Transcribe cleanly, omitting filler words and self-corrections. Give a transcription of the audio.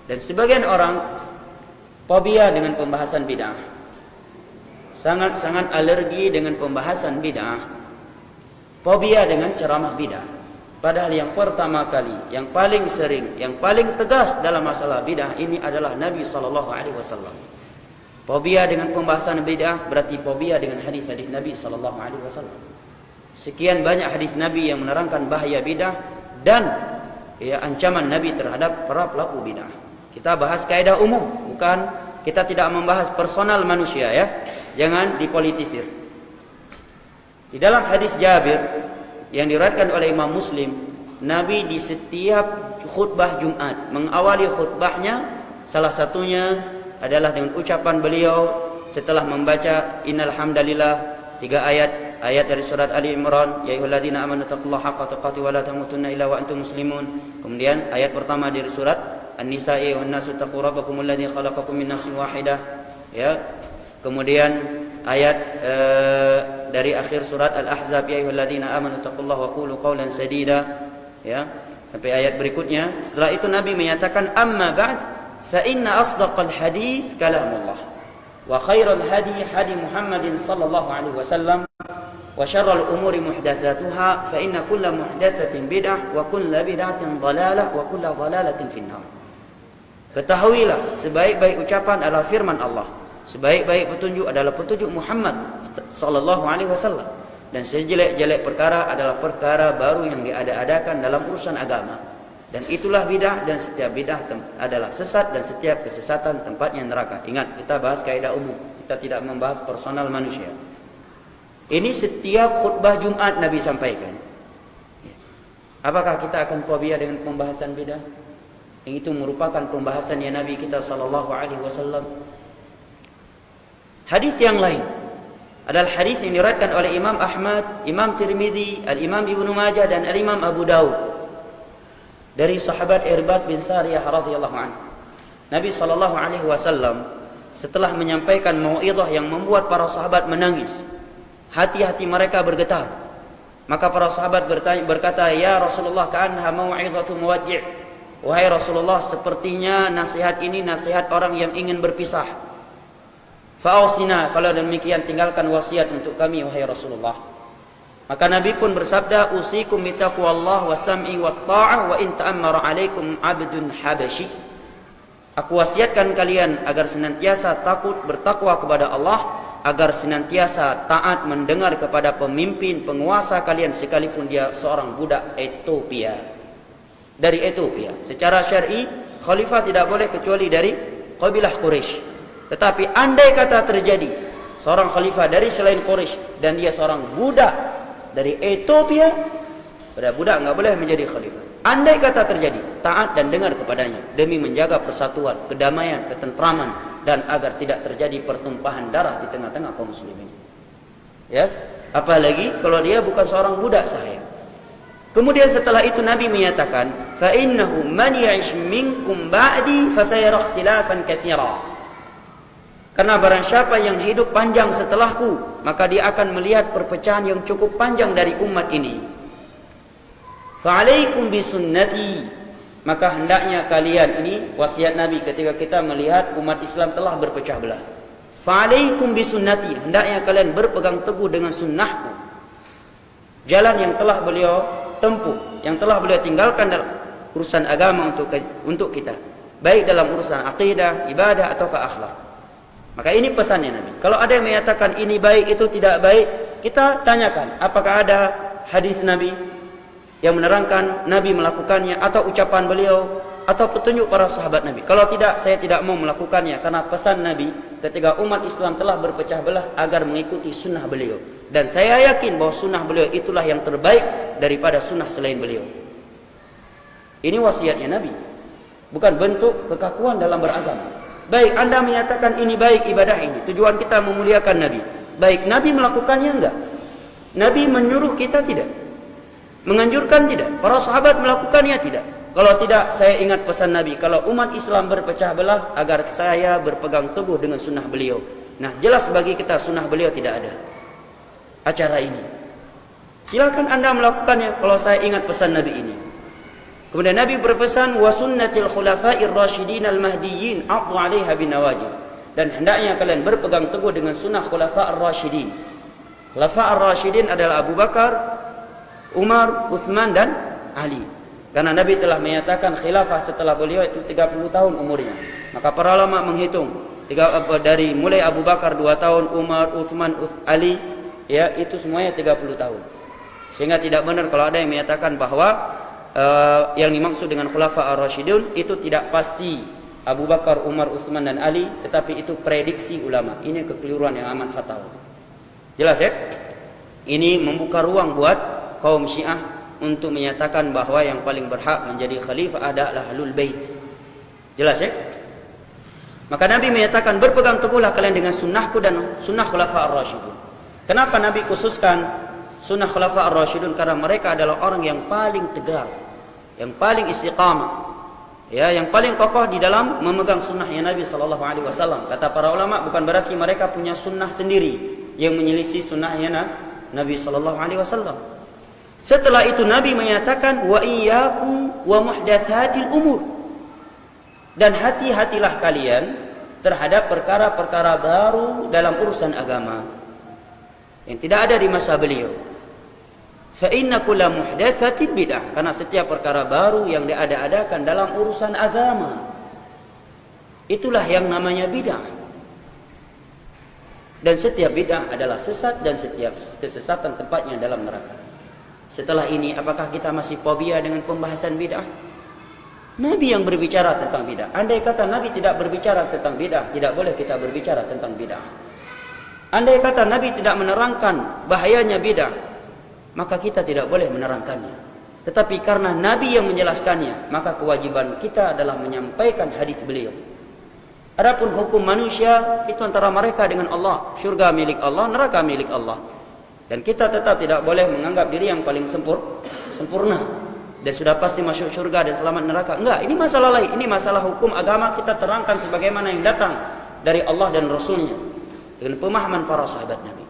Dan sebagian orang fobia dengan pembahasan bid'ah. Sangat-sangat alergi dengan pembahasan bid'ah. Fobia dengan ceramah bid'ah. Padahal yang pertama kali, yang paling sering, yang paling tegas dalam masalah bid'ah ini adalah Nabi SAW. Fobia dengan pembahasan bid'ah berarti fobia dengan hadis-hadis Nabi SAW. Sekian banyak hadis Nabi yang menerangkan bahaya bid'ah dan ancaman Nabi terhadap para pelaku bid'ah. Kita bahas kaidah umum, bukan kita tidak membahas personal manusia ya. Jangan dipolitisir. Di dalam hadis Jabir yang diriwayatkan oleh Imam Muslim, Nabi di setiap khutbah Jumat mengawali khutbahnya salah satunya adalah dengan ucapan beliau setelah membaca innal hamdalillah 3 ayat dari surat Ali Imran, ya ayyuhalladzina amanu taqullaha haqqa tuqatih wa la tamutunna illa wa antum muslimun. Kemudian ayat pertama dari surat An-Nisa, ya ayyuhan nasu taqu rabbakumul ladzi khalaqakum min nafsin wahidah. Ya. Kemudian ayat dari akhir surat Al-Ahzab, ya ayyuhalladzina amanu taqullaha wa qulu qawlan sadida. Ya, sampai ayat berikutnya. Setelah itu Nabi menyatakan amma ba'd fa inna asdaqal hadits kalamullah wa khairal hadi hadi Muhammadin sallallahu alaihi wasallam wa syarrul umuri muhdatsatuha fa inna kulla muhdatsatin bid'ah wa kulla bid'atin dhalalah wa kulla dhalalatin finnar. Ketahuilah, sebaik-baik ucapan adalah firman Allah, sebaik-baik petunjuk adalah petunjuk Muhammad sallallahu alaihi wasallam, dan sejelek-jelek perkara adalah perkara baru yang diada-adakan dalam urusan agama. Dan itulah bid'ah, dan setiap bid'ah adalah sesat, dan setiap kesesatan tempatnya neraka. Ingat, kita bahas kaidah umum, kita tidak membahas personal manusia. Ini setiap khutbah Jumat Nabi sampaikan. Apakah kita akan fobia dengan pembahasan bid'ah? Yang itu merupakan pembahasannya Nabi kita sallallahu alaihi wasallam. Hadis yang lain adalah hadis yang diriwayatkan oleh Imam Ahmad, Imam Tirmizi, Al-Imam Ibnu Majah dan Al-Imam Abu Daud dari sahabat Irbad bin Sariyah radhiyallahu anhu. Nabi sallallahu alaihi wasallam setelah menyampaikan mau'izah yang membuat para sahabat menangis, hati-hati mereka bergetar. Maka para sahabat berkata, "Ya Rasulullah, ka'annaha mau'izatu muwaddi'." Wahai Rasulullah, sepertinya nasihat ini nasihat orang yang ingin berpisah. Fa'ausina, kalau demikian tinggalkan wasiat untuk kami wahai Rasulullah. Maka Nabi pun bersabda, usikum bitaqwallah wa sam'i wa ta'ah wa in ta'ammara alaikum 'abdun habashi. Aku wasiatkan kalian agar senantiasa takut bertakwa kepada Allah, agar senantiasa taat mendengar kepada pemimpin penguasa kalian sekalipun dia seorang budak Ethiopia. Dari Ethiopia. Secara syar'i khalifah tidak boleh kecuali dari kabilah Quraisy. Tetapi andai kata terjadi seorang khalifah dari selain Quraisy dan dia seorang budak dari Ethiopia, pada budak enggak boleh menjadi khalifah. Andai kata terjadi, taat dan dengar kepadanya demi menjaga persatuan, kedamaian, ketentraman, dan agar tidak terjadi pertumpahan darah di tengah-tengah kaum muslimin. Ya, apalagi kalau dia bukan seorang budak sahaya. Kemudian setelah itu Nabi menyatakan, fa innahu man ya'ish minkum ba'di fasayara ikhtilafan katsira. Karena barang siapa yang hidup panjang setelahku, maka dia akan melihat perpecahan yang cukup panjang dari umat ini. Fa alaikum bisunnati, maka hendaknya kalian, ini wasiat Nabi ketika kita melihat umat Islam telah berpecah belah. Fa alaikum bisunnati, hendaknya kalian berpegang teguh dengan sunnahku. Jalan yang telah beliau tempuh, yang telah beliau tinggalkan dalam urusan agama untuk kita, baik dalam urusan akidah, ibadah ataukah akhlak. Maka ini pesannya Nabi. Kalau ada yang menyatakan ini baik, itu tidak baik, kita tanyakan apakah ada hadis Nabi yang menerangkan Nabi melakukannya, atau ucapan beliau, atau petunjuk para sahabat Nabi. Kalau tidak, saya tidak mau melakukannya, karena pesan Nabi ketika umat Islam telah berpecah belah agar mengikuti sunnah beliau. Dan saya yakin bahwa sunnah beliau itulah yang terbaik daripada sunnah selain beliau. Ini wasiatnya Nabi, bukan bentuk kekakuan dalam beragama. Baik, Anda menyatakan ini baik ibadah ini, tujuan kita memuliakan Nabi. Baik, Nabi melakukannya enggak? Nabi menyuruh kita tidak? Menganjurkan tidak? Para sahabat melakukannya tidak? Kalau tidak, saya ingat pesan Nabi, kalau umat Islam berpecah belah, agar saya berpegang teguh dengan sunnah beliau. Nah, jelas bagi kita sunnah beliau tidak ada acara ini. Silakan Anda melakukannya kalau saya ingat pesan Nabi ini. Kemudian Nabi berpesan wa sunnatil khulafa'ir rasyidin al-mahdiyyin 'addu 'alaiha bin nawajid. Dan hendaknya kalian berpegang teguh dengan sunnah khulafa'ir rasyidin. Khulafa'ir rasyidin adalah Abu Bakar, Umar, Utsman dan Ali. Karena Nabi telah menyatakan khilafah setelah beliau itu 30 tahun umurnya. Maka para ulama menghitung dari mulai Abu Bakar 2 tahun, Umar, Utsman, Ali, ya itu semuanya 30 tahun. Sehingga tidak benar kalau ada yang menyatakan bahwa yang dimaksud dengan khulafa ar-rasyidun itu tidak pasti Abu Bakar, Umar, Utsman dan Ali, tetapi itu prediksi ulama. Ini kekeliruan yang amat fatal. Jelas ya? Ini membuka ruang buat kaum Syiah untuk menyatakan bahwa yang paling berhak menjadi khalifah adalah Ahlul Bait. Jelas ya? Maka Nabi menyatakan berpegang teguhlah kalian dengan sunnahku dan sunnah khulafa ar-rasyidun. Kenapa Nabi khususkan sunnah khulafa ar-rasyidun? Karena mereka adalah orang yang paling tegar, yang paling istiqamah, ya, yang paling kokoh di dalam memegang sunnahnya Nabi sallallahu alaihi wasallam. Kata para ulama, bukan berarti mereka punya sunnah sendiri yang menyelisih sunnahnya Nabi sallallahu alaihi wasallam. Setelah itu Nabi menyatakan wa iyyakum wa muhdatsatil umur. Dan hati-hatilah kalian terhadap perkara-perkara baru dalam urusan agama yang tidak ada di masa beliau. Fa inna kulla muhdatsatin bid'ah, karena setiap perkara baru yang diada-adakan dalam urusan agama itulah yang namanya bid'ah. Dan setiap bid'ah adalah sesat dan setiap kesesatan tempatnya dalam neraka. Setelah ini apakah kita masih fobia dengan pembahasan bid'ah? Nabi yang berbicara tentang bid'ah. Andai kata Nabi tidak berbicara tentang bid'ah, tidak boleh kita berbicara tentang bid'ah. Andai kata Nabi tidak menerangkan bahayanya bid'ah, maka kita tidak boleh menerangkannya. Tetapi karena Nabi yang menjelaskannya, maka kewajiban kita adalah menyampaikan hadis beliau. Adapun hukum manusia itu antara mereka dengan Allah. Syurga milik Allah, neraka milik Allah. Dan kita tetap tidak boleh menganggap diri yang paling sempurna dan sudah pasti masuk syurga dan selamat neraka. Enggak, ini masalah lain. Ini masalah hukum agama, kita terangkan sebagaimana yang datang dari Allah dan Rasulnya dengan pemahaman para sahabat Nabi.